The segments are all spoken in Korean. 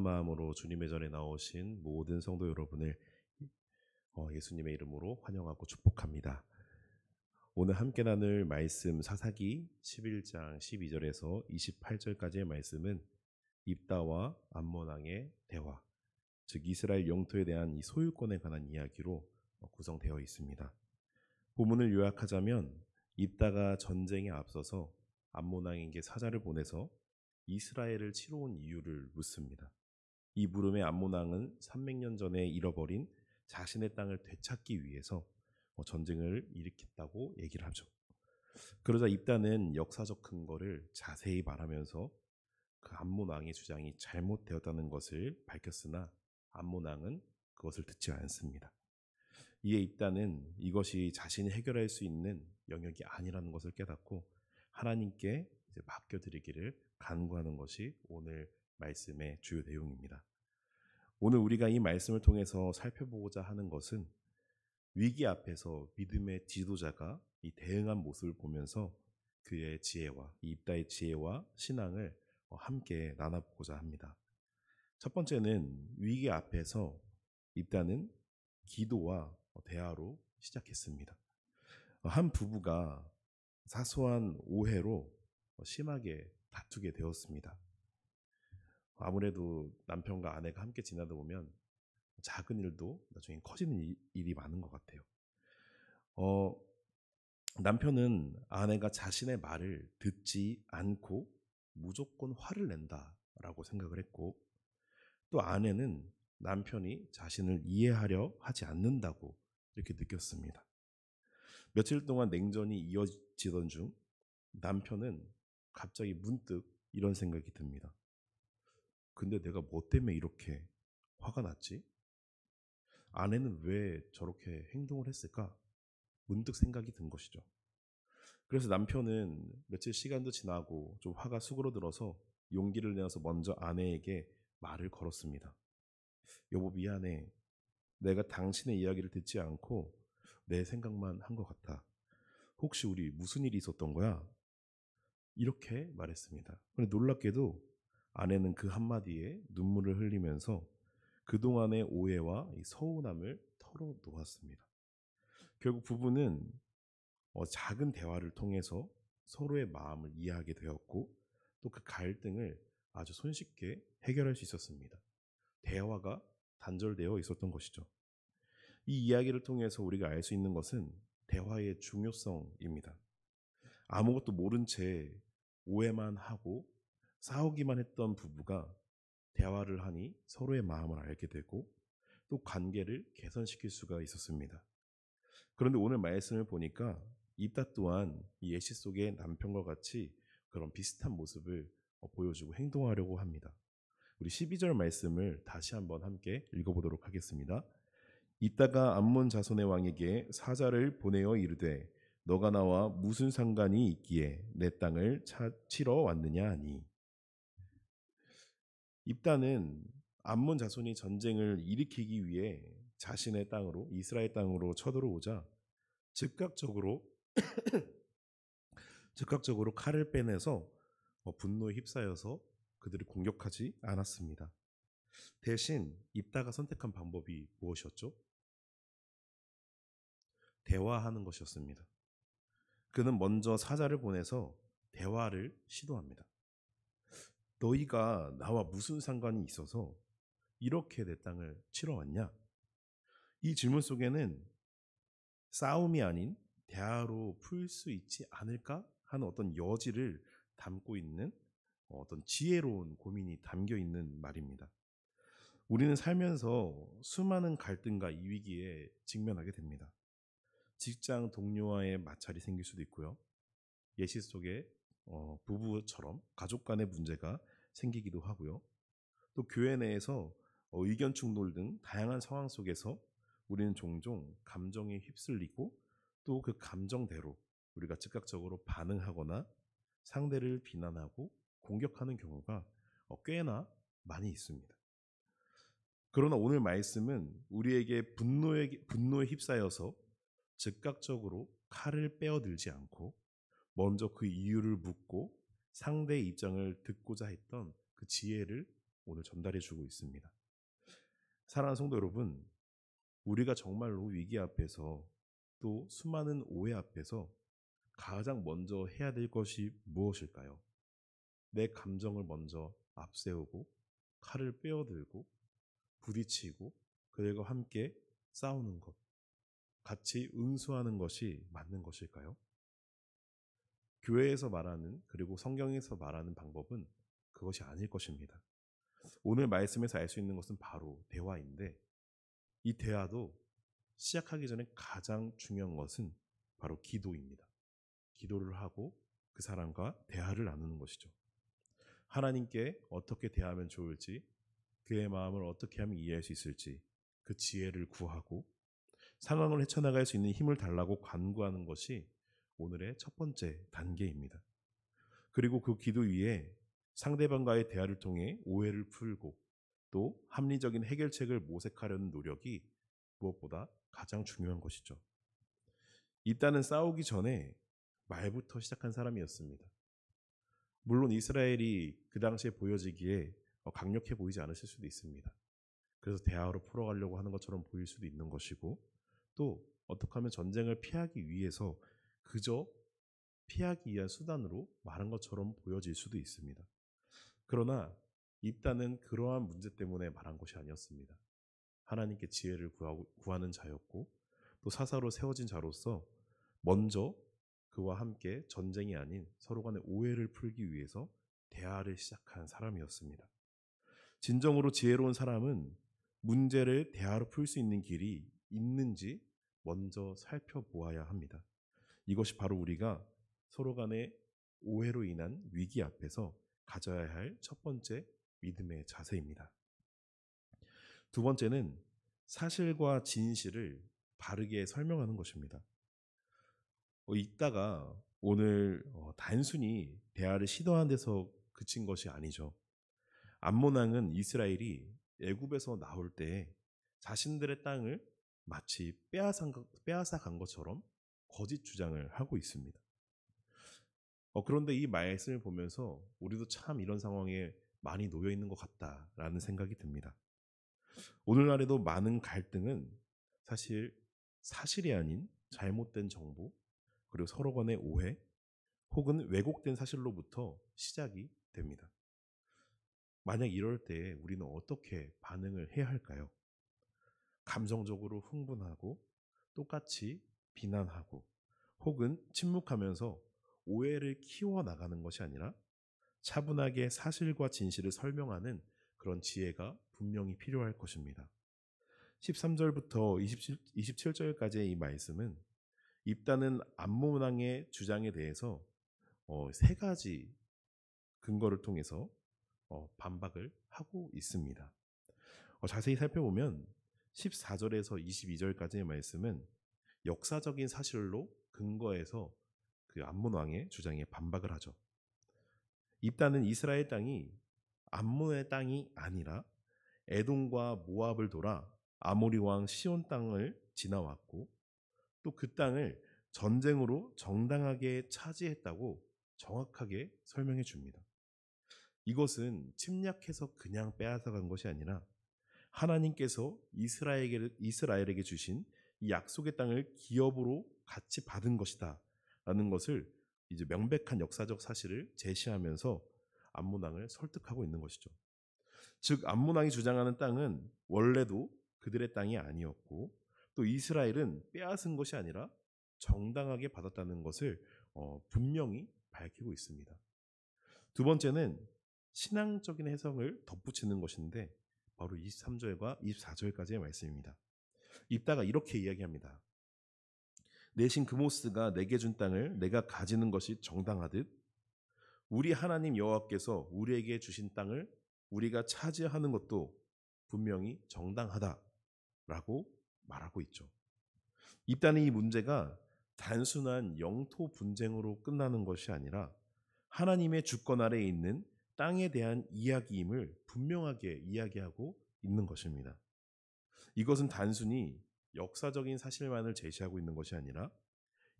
마음으로 주님의 전에 나오신 모든 성도 여러분을 예수님의 이름으로 환영하고 축복합니다. 오늘 함께 나눌 말씀 사사기 11장 12절에서 28절까지의 말씀은 입다와 암몬 왕의 대화, 즉 이스라엘 영토에 대한 이 소유권에 관한 이야기로 구성되어 있습니다. 본문을 요약하자면 입다가 전쟁에 앞서서 암몬 왕에게 사자를 보내서 이스라엘을 치러 온 이유를 묻습니다. 이 물음에 암몬 왕은 300년 전에 잃어버린 자신의 땅을 되찾기 위해서 전쟁을 일으켰다고 얘기를 하죠. 그러자 입다는 역사적 근거를 자세히 말하면서 그 암몬 왕의 주장이 잘못되었다는 것을 밝혔으나 암몬 왕은 그것을 듣지 않습니다. 이에 입다는 이것이 자신이 해결할 수 있는 영역이 아니라는 것을 깨닫고 하나님께 이제 맡겨드리기를 간구하는 것이 오늘 말씀의 주요 내용입니다. 오늘 우리가 이 말씀을 통해서 살펴보고자 하는 것은 위기 앞에서 믿음의 지도자가 이 대응한 모습을 보면서 그의 지혜와 이 입다의 지혜와 신앙을 함께 나눠보고자 합니다. 첫 번째는 위기 앞에서 입다는 기도와 대화로 시작했습니다. 한 부부가 사소한 오해로 심하게 다투게 되었습니다. 아무래도 남편과 아내가 함께 지내다 보면 작은 일도 나중에 커지는 일이 많은 것 같아요. 남편은 아내가 자신의 말을 듣지 않고 무조건 화를 낸다라고 생각을 했고, 또 아내는 남편이 자신을 이해하려 하지 않는다고 이렇게 느꼈습니다. 며칠 동안 냉전이 이어지던 중 남편은 갑자기 문득 이런 생각이 듭니다. 근데 내가 뭐 때문에 이렇게 화가 났지? 아내는 왜 저렇게 행동을 했을까? 문득 생각이 든 것이죠. 그래서 남편은 며칠 시간도 지나고 좀 화가 수그러들어서 용기를 내어서 먼저 아내에게 말을 걸었습니다. 여보, 미안해. 내가 당신의 이야기를 듣지 않고 내 생각만 한 것 같아. 혹시 우리 무슨 일이 있었던 거야? 이렇게 말했습니다. 그런데 놀랍게도 아내는 그 한마디에 눈물을 흘리면서 그동안의 오해와 이 서운함을 털어놓았습니다. 결국 부부는 작은 대화를 통해서 서로의 마음을 이해하게 되었고 또 그 갈등을 아주 손쉽게 해결할 수 있었습니다. 대화가 단절되어 있었던 것이죠. 이 이야기를 통해서 우리가 알 수 있는 것은 대화의 중요성입니다. 아무것도 모른 채 오해만 하고 싸우기만 했던 부부가 대화를 하니 서로의 마음을 알게 되고 또 관계를 개선시킬 수가 있었습니다. 그런데 오늘 말씀을 보니까 입다 또한 이 예시 속의 남편과 같이 그런 비슷한 모습을 보여주고 행동하려고 합니다. 우리 12절 말씀을 다시 한번 함께 읽어보도록 하겠습니다. 이따가 암몬 자손의 왕에게 사자를 보내어 이르되 너가 나와 무슨 상관이 있기에 내 땅을 치러 왔느냐 하니. 입다는 암몬 자손이 전쟁을 일으키기 위해 자신의 땅으로 이스라엘 땅으로 쳐들어오자 즉각적으로 칼을 빼내서 분노에 휩싸여서 그들을 공격하지 않았습니다. 대신 입다가 선택한 방법이 무엇이었죠? 대화하는 것이었습니다. 그는 먼저 사자를 보내서 대화를 시도합니다. 너희가 나와 무슨 상관이 있어서 이렇게 내 땅을 치러 왔냐? 이 질문 속에는 싸움이 아닌 대화로 풀 수 있지 않을까 하는 어떤 여지를 담고 있는 어떤 지혜로운 고민이 담겨 있는 말입니다. 우리는 살면서 수많은 갈등과 이 위기에 직면하게 됩니다. 직장 동료와의 마찰이 생길 수도 있고요. 예시 속에 부부처럼 가족 간의 문제가 생기기도 하고요. 또 교회 내에서 의견 충돌 등 다양한 상황 속에서 우리는 종종 감정에 휩쓸리고 또 그 감정대로 우리가 즉각적으로 반응하거나 상대를 비난하고 공격하는 경우가 꽤나 많이 있습니다. 그러나 오늘 말씀은 우리에게 분노에 휩싸여서 즉각적으로 칼을 빼어들지 않고 먼저 그 이유를 묻고 상대의 입장을 듣고자 했던 그 지혜를 오늘 전달해 주고 있습니다. 사랑하는 성도 여러분, 우리가 정말로 위기 앞에서 또 수많은 오해 앞에서 가장 먼저 해야 될 것이 무엇일까요? 내 감정을 먼저 앞세우고 칼을 빼어들고 부딪히고 그들과 함께 싸우는 것, 같이 응수하는 것이 맞는 것일까요? 교회에서 말하는 그리고 성경에서 말하는 방법은 그것이 아닐 것입니다. 오늘 말씀에서 알 수 있는 것은 바로 대화인데 이 대화도 시작하기 전에 가장 중요한 것은 바로 기도입니다. 기도를 하고 그 사람과 대화를 나누는 것이죠. 하나님께 어떻게 대하면 좋을지, 그의 마음을 어떻게 하면 이해할 수 있을지 그 지혜를 구하고 상황을 헤쳐나갈 수 있는 힘을 달라고 간구하는 것이 오늘의 첫 번째 단계입니다. 그리고 그 기도 위에 상대방과의 대화를 통해 오해를 풀고 또 합리적인 해결책을 모색하려는 노력이 무엇보다 가장 중요한 것이죠. 입다는 싸우기 전에 말부터 시작한 사람이었습니다. 물론 이스라엘이 그 당시에 보여지기에 강력해 보이지 않으실 수도 있습니다. 그래서 대화로 풀어가려고 하는 것처럼 보일 수도 있는 것이고 또 어떻게 하면 전쟁을 피하기 위해서 그저 피하기 위한 수단으로 말한 것처럼 보여질 수도 있습니다. 그러나 입다는 그러한 문제 때문에 말한 것이 아니었습니다. 하나님께 지혜를 구하는 자였고 또 사사로 세워진 자로서 먼저 그와 함께 전쟁이 아닌 서로 간의 오해를 풀기 위해서 대화를 시작한 사람이었습니다. 진정으로 지혜로운 사람은 문제를 대화로 풀 수 있는 길이 있는지 먼저 살펴보아야 합니다. 이것이 바로 우리가 서로 간의 오해로 인한 위기 앞에서 가져야 할 첫 번째 믿음의 자세입니다. 두 번째는 사실과 진실을 바르게 설명하는 것입니다. 읽다가 오늘 단순히 대화를 시도하는 데서 그친 것이 아니죠. 암몬왕은 이스라엘이 애굽에서 나올 때 자신들의 땅을 마치 빼앗아 간 것처럼 거짓 주장을 하고 있습니다. 그런데 이 말씀을 보면서 우리도 참 이런 상황에 많이 놓여 있는 것 같다라는 생각이 듭니다. 오늘날에도 많은 갈등은 사실 사실이 아닌 잘못된 정보 그리고 서로 간의 오해 혹은 왜곡된 사실로부터 시작이 됩니다. 만약 이럴 때 우리는 어떻게 반응을 해야 할까요? 감정적으로 흥분하고 똑같이 비난하고 혹은 침묵하면서 오해를 키워나가는 것이 아니라 차분하게 사실과 진실을 설명하는 그런 지혜가 분명히 필요할 것입니다. 13절부터 27절까지의 이 말씀은 입다는 암몬 왕의 주장에 대해서 세 가지 근거를 통해서 반박을 하고 있습니다. 자세히 살펴보면 14절에서 22절까지의 말씀은 역사적인 사실로 근거해서 그 암몬 왕의 주장에 반박을 하죠. 입다는 이스라엘 땅이 암몬의 땅이 아니라 에돔과 모압을 돌아 아모리 왕 시온 땅을 지나왔고 또 그 땅을 전쟁으로 정당하게 차지했다고 정확하게 설명해 줍니다. 이것은 침략해서 그냥 빼앗아간 것이 아니라 하나님께서 이스라엘에게 주신 이 약속의 땅을 기업으로 같이 받은 것이다 라는 것을 이제 명백한 역사적 사실을 제시하면서 암몬 왕을 설득하고 있는 것이죠. 즉 암몬 왕이 주장하는 땅은 원래도 그들의 땅이 아니었고 또 이스라엘은 빼앗은 것이 아니라 정당하게 받았다는 것을 분명히 밝히고 있습니다. 두 번째는 신앙적인 해석을 덧붙이는 것인데 바로 23절과 24절까지의 말씀입니다. 입다가 이렇게 이야기합니다. 내 신 그모스가 내게 준 땅을 내가 가지는 것이 정당하듯 우리 하나님 여호와께서 우리에게 주신 땅을 우리가 차지하는 것도 분명히 정당하다라고 말하고 있죠. 입다는 이 문제가 단순한 영토 분쟁으로 끝나는 것이 아니라 하나님의 주권 아래에 있는 땅에 대한 이야기임을 분명하게 이야기하고 있는 것입니다. 이것은 단순히 역사적인 사실만을 제시하고 있는 것이 아니라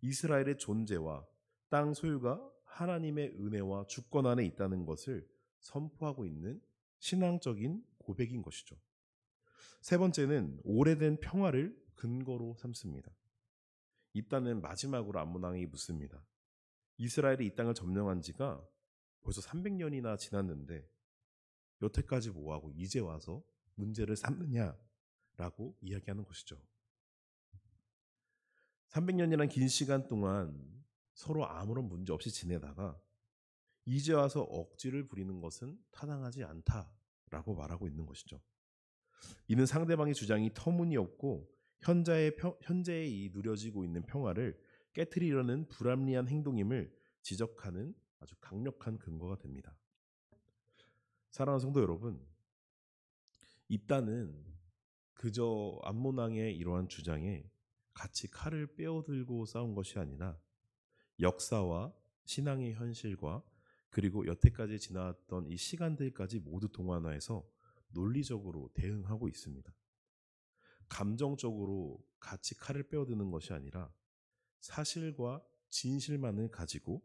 이스라엘의 존재와 땅 소유가 하나님의 은혜와 주권 안에 있다는 것을 선포하고 있는 신앙적인 고백인 것이죠. 세 번째는 오래된 평화를 근거로 삼습니다. 입다는 마지막으로 암몬 왕이 묻습니다. 이스라엘이 이 땅을 점령한 지가 벌써 300년이나 지났는데 여태까지 뭐하고 이제 와서 문제를 삼느냐라고 이야기하는 것이죠. 300년이란 긴 시간 동안 서로 아무런 문제 없이 지내다가 이제 와서 억지를 부리는 것은 타당하지 않다라고 말하고 있는 것이죠. 이는 상대방의 주장이 터무니없고 현재에 이 누려지고 있는 평화를 깨트리려는 불합리한 행동임을 지적하는 아주 강력한 근거가 됩니다. 사랑하는 성도 여러분, 입다는 그저 암몬 왕의 이러한 주장에 같이 칼을 빼어들고 싸운 것이 아니라 역사와 신앙의 현실과 그리고 여태까지 지나왔던 이 시간들까지 모두 동환화해서 논리적으로 대응하고 있습니다. 감정적으로 같이 칼을 빼어드는 것이 아니라 사실과 진실만을 가지고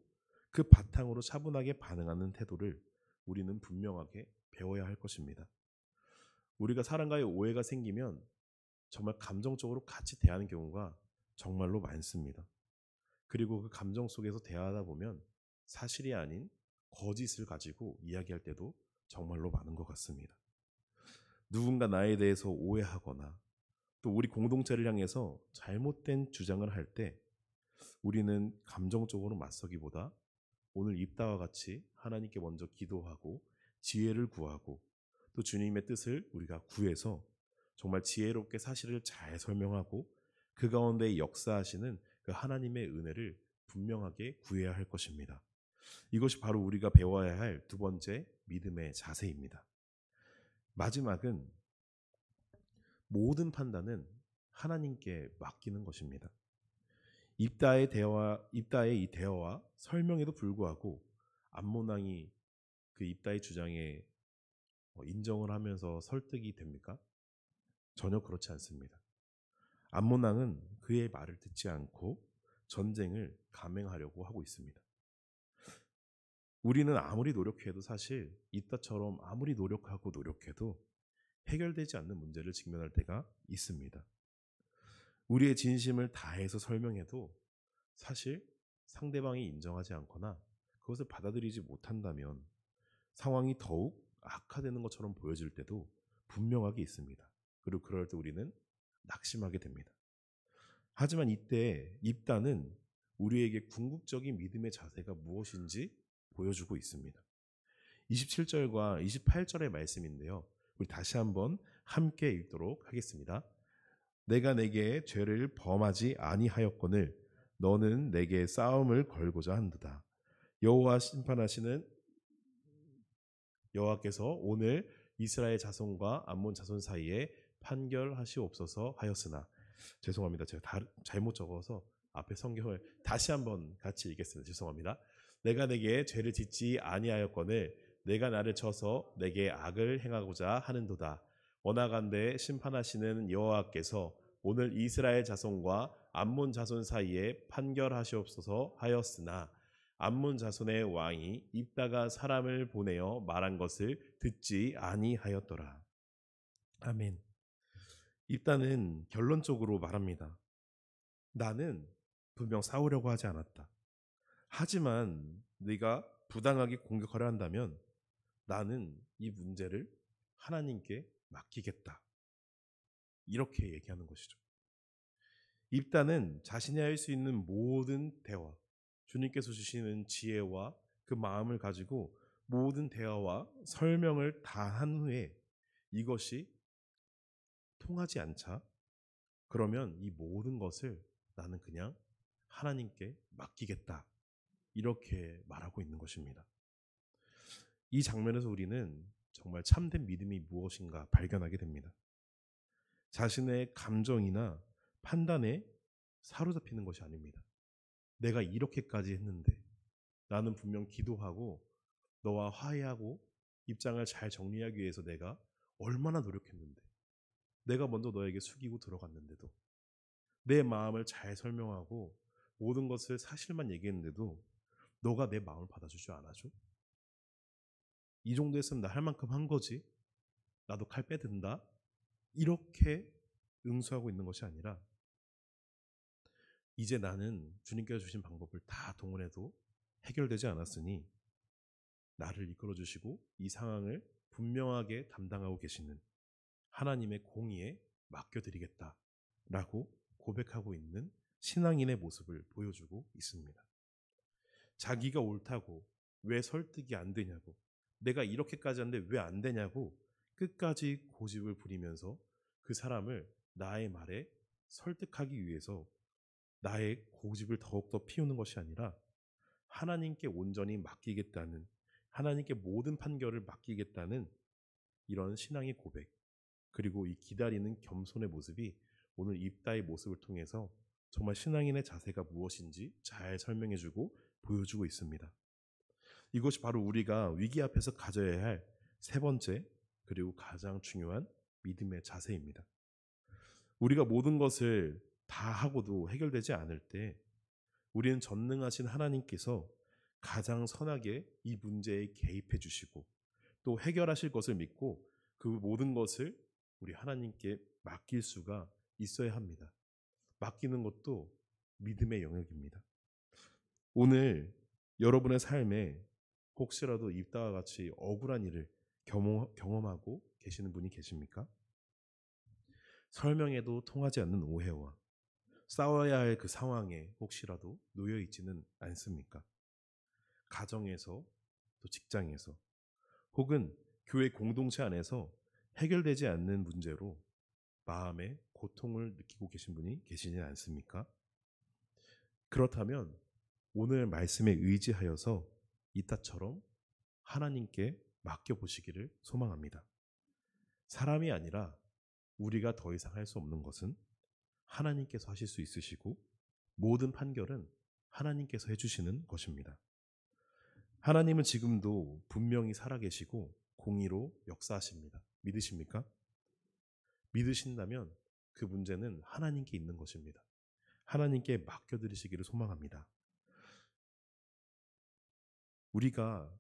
그 바탕으로 차분하게 반응하는 태도를 우리는 분명하게 배워야 할 것입니다. 우리가 사람과의 오해가 생기면 정말 감정적으로 같이 대하는 경우가 정말로 많습니다. 그리고 그 감정 속에서 대하다 보면 사실이 아닌 거짓을 가지고 이야기할 때도 정말로 많은 것 같습니다. 누군가 나에 대해서 오해하거나 또 우리 공동체를 향해서 잘못된 주장을 할 때 우리는 감정적으로 맞서기보다 오늘 입다와 같이 하나님께 먼저 기도하고 지혜를 구하고 또 주님의 뜻을 우리가 구해서 정말 지혜롭게 사실을 잘 설명하고 그 가운데 역사하시는 그 하나님의 은혜를 분명하게 구해야 할 것입니다. 이것이 바로 우리가 배워야 할 두 번째 믿음의 자세입니다. 마지막은 모든 판단은 하나님께 맡기는 것입니다. 입다의 이 대화와 설명에도 불구하고 암몬 왕이 그 입다의 주장에 인정을 하면서 설득이 됩니까? 전혀 그렇지 않습니다. 암몬 왕은 그의 말을 듣지 않고 전쟁을 감행하려고 하고 있습니다. 우리는 아무리 노력해도 사실 입다처럼 아무리 노력해도 해결되지 않는 문제를 직면할 때가 있습니다. 우리의 진심을 다해서 설명해도 사실 상대방이 인정하지 않거나 그것을 받아들이지 못한다면 상황이 더욱 악화되는 것처럼 보여질 때도 분명하게 있습니다. 그리고 그럴 때 우리는 낙심하게 됩니다. 하지만 이때 입다는 우리에게 궁극적인 믿음의 자세가 무엇인지 보여주고 있습니다. 27절과 28절의 말씀인데요. 우리 다시 한번 함께 읽도록 하겠습니다. 내가 내게 죄를 범하지 아니하였거늘 너는 내게 싸움을 걸고자 한도다. 여호와 심판하시는 여호와께서 오늘 이스라엘 자손과 암몬 자손 사이에 판결하시옵소서 하였으나 죄송합니다. 제가 잘못 적어서 앞에 성경을 다시 한번 같이 읽겠습니다. 죄송합니다. 내가 내게 죄를 짓지 아니하였거늘 내가 나를 쳐서 내게 악을 행하고자 하는도다. 원하간대 심판하시는 여호와께서 오늘 이스라엘 자손과 암몬 자손 사이에 판결하시옵소서 하였으나 암몬 자손의 왕이 입다가 사람을 보내어 말한 것을 듣지 아니하였더라. 아멘. 입다는 결론적으로 말합니다. 나는 분명 싸우려고 하지 않았다. 하지만 네가 부당하게 공격하려 한다면 나는 이 문제를 하나님께 맡기겠다. 이렇게 얘기하는 것이죠. 입다는 자신이 할 수 있는 모든 대화, 주님께서 주시는 지혜와 그 마음을 가지고 모든 대화와 설명을 다 한 후에 이것이 통하지 않자 그러면 이 모든 것을 나는 그냥 하나님께 맡기겠다. 이렇게 말하고 있는 것입니다. 이 장면에서 우리는 정말 참된 믿음이 무엇인가 발견하게 됩니다. 자신의 감정이나 판단에 사로잡히는 것이 아닙니다. 내가 이렇게까지 했는데 나는 분명 기도하고 너와 화해하고 입장을 잘 정리하기 위해서 내가 얼마나 노력했는데 내가 먼저 너에게 숙이고 들어갔는데도 내 마음을 잘 설명하고 모든 것을 사실만 얘기했는데도 너가 내 마음을 받아주지 않아줘? 이 정도 했으면 나 할 만큼 한 거지. 나도 칼 빼든다. 이렇게 응수하고 있는 것이 아니라 이제 나는 주님께서 주신 방법을 다 동원해도 해결되지 않았으니 나를 이끌어 주시고 이 상황을 분명하게 담당하고 계시는 하나님의 공의에 맡겨드리겠다라고 고백하고 있는 신앙인의 모습을 보여주고 있습니다. 자기가 옳다고 왜 설득이 안 되냐고, 내가 이렇게까지 하는데 왜 안 되냐고 끝까지 고집을 부리면서 그 사람을 나의 말에 설득하기 위해서 나의 고집을 더욱더 피우는 것이 아니라 하나님께 온전히 맡기겠다는, 하나님께 모든 판결을 맡기겠다는 이런 신앙의 고백, 그리고 이 기다리는 겸손의 모습이 오늘 입다의 모습을 통해서 정말 신앙인의 자세가 무엇인지 잘 설명해주고 보여주고 있습니다. 이것이 바로 우리가 위기 앞에서 가져야 할 세 번째 그리고 가장 중요한 믿음의 자세입니다. 우리가 모든 것을 다 하고도 해결되지 않을 때 우리는 전능하신 하나님께서 가장 선하게 이 문제에 개입해 주시고 또 해결하실 것을 믿고 그 모든 것을 우리 하나님께 맡길 수가 있어야 합니다. 맡기는 것도 믿음의 영역입니다. 오늘 여러분의 삶에 혹시라도 입다와 같이 억울한 일을 경험하고 계시는 분이 계십니까? 설명해도 통하지 않는 오해와 싸워야 할 그 상황에 혹시라도 놓여 있지는 않습니까? 가정에서, 또 직장에서, 혹은 교회 공동체 안에서 해결되지 않는 문제로 마음의 고통을 느끼고 계신 분이 계시지 않습니까? 그렇다면 오늘 말씀에 의지하여서 이따처럼 하나님께 맡겨보시기를 소망합니다. 사람이 아니라 우리가 더 이상 할 수 없는 것은 하나님께서 하실 수 있으시고 모든 판결은 하나님께서 해주시는 것입니다. 하나님은 지금도 분명히 살아계시고 공의로 역사하십니다. 믿으십니까? 믿으신다면 그 문제는 하나님께 있는 것입니다. 하나님께 맡겨드리시기를 소망합니다. 우리가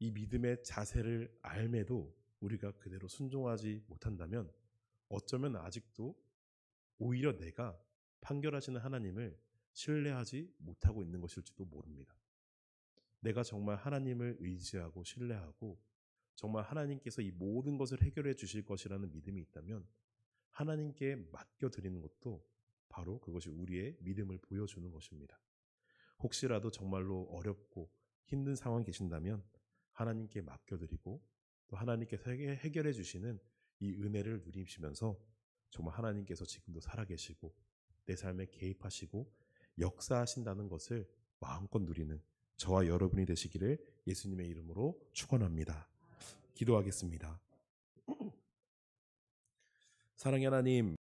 이 믿음의 자세를 알매도 우리가 그대로 순종하지 못한다면 어쩌면 아직도 오히려 내가 판결하시는 하나님을 신뢰하지 못하고 있는 것일지도 모릅니다. 내가 정말 하나님을 의지하고 신뢰하고 정말 하나님께서 이 모든 것을 해결해 주실 것이라는 믿음이 있다면 하나님께 맡겨드리는 것도 바로 그것이 우리의 믿음을 보여주는 것입니다. 혹시라도 정말로 어렵고 힘든 상황이 계신다면 하나님께 맡겨드리고 또 하나님께서 해결해 주시는 이 은혜를 누리시면서 정말 하나님께서 지금도 살아계시고 내 삶에 개입하시고 역사하신다는 것을 마음껏 누리는 저와 여러분이 되시기를 예수님의 이름으로 축원합니다. 기도하겠습니다. 사랑의 하나님,